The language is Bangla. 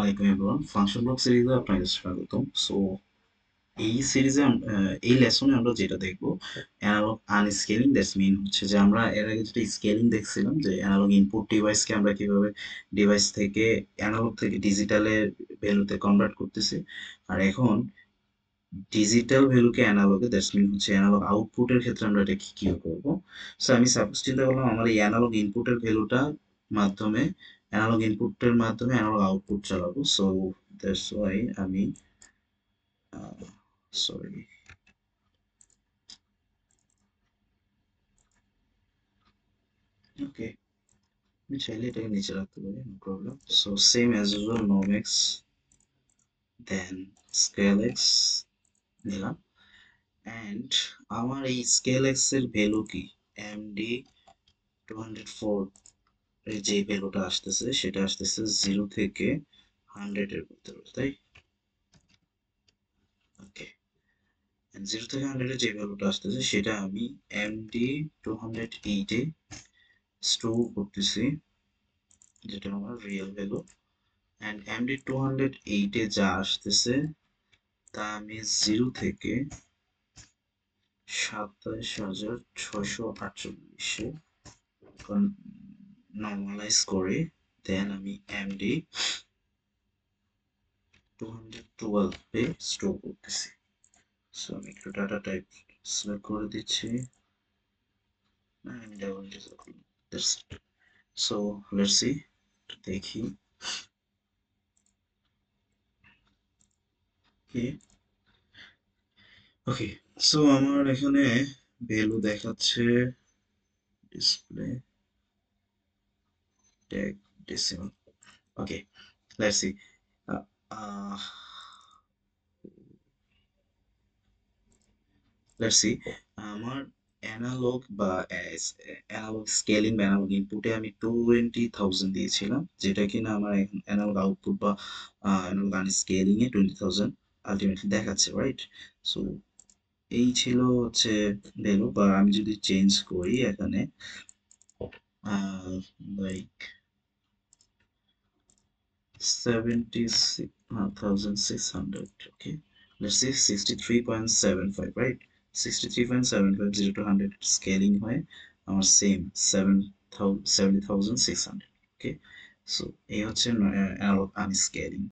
আলাইকুম এভরিওয়ান, ফাংশন ব্লক সিরিজে আপনাদের স্বাগতম। সো এই সিরিজে এই লেসনে আমরা যেটা দেখব অ্যানালগ আনস্কেলিং। দ্যাটস মিন হচ্ছে যে আমরা এর আগে যেটা স্কেলিং দেখছিলাম যে অ্যানালগ ইনপুট ডিভাইসকে আমরা কিভাবে ডিভাইস থেকে অ্যানালগ থেকে ডিজিটালের ভ্যালুতে কনভার্ট করতেছি, আর এখন ডিজিটাল ভ্যালুকে অ্যানালগে, দ্যাটস মিন হচ্ছে অ্যানালগ আউটপুটের ক্ষেত্রে আমরা এটা কিভাবে করবো। সো আমি সাপোজ চিন্তা করলাম আমার এই অ্যানালগ ইনপুটের ভ্যালুটা মাধ্যমে অ্যানালগ ইনপুটের মাধ্যমে অ্যানালগ আউটপুট চালাবো। সো দ্যাটস ওয়াই আমি সরি ওকে, আমি চাইলে এটাকে নিচে রাখতে পারি, no problem. So same as usual নোমেক্স দেন স্কেল এক্স নিলাম, অ্যান্ড আমার এই স্কেল এক্স এর ভ্যালু কি এমডি 204 এর যে ভ্যালুটা আসতেছে সেটা আসতেছে 0 থেকে 100 এর ভিতরে, তাই? ওকে, 0 থেকে 100 এর যে ভ্যালুটা আসতেছে সেটা আমি এমডি 208 এ স্টোর করতেছি, যেটা আমার রিয়েল ভ্যালু। অ্যান্ড এমডি 208 এ যা আসতেছে তা আমি 0 থেকে 27,648 এ নর্মালাইজ করে দেন আমি এমডি 212 এ স্টোর করতেছি। সো আমি একটু ডাটা টাইপ সিলেক্ট করে দিচ্ছি, and double disable. That's it. So let's see, দেখি। ওকে, সো আমার এখানে ভ্যালু দেখাচ্ছে display tag decimal. Okay, let's see. Let's see, আমার অ্যানালগ বা অ্যানালগ স্কেলিং বা অ্যানালগ ইনপুটে আমি 20,000 দিয়েছিলাম, যেটা কিনা আমার অ্যানালগ আউটপুট বা অ্যানালগ স্কেলিং এ 20,000 আলটিমেটলি দেখাচ্ছে, রাইট? সো এই ছিল হচ্ছে ভ্যালু। বা আমি যদি চেঞ্জ করি এখানে like 76,600, okay, let's say 63.75, right? 63.75, 0 to 100 scaling হয় আমার সেম 70,600, okay? সো এই হচ্ছে অ্যানালগ আনস্কেলিং।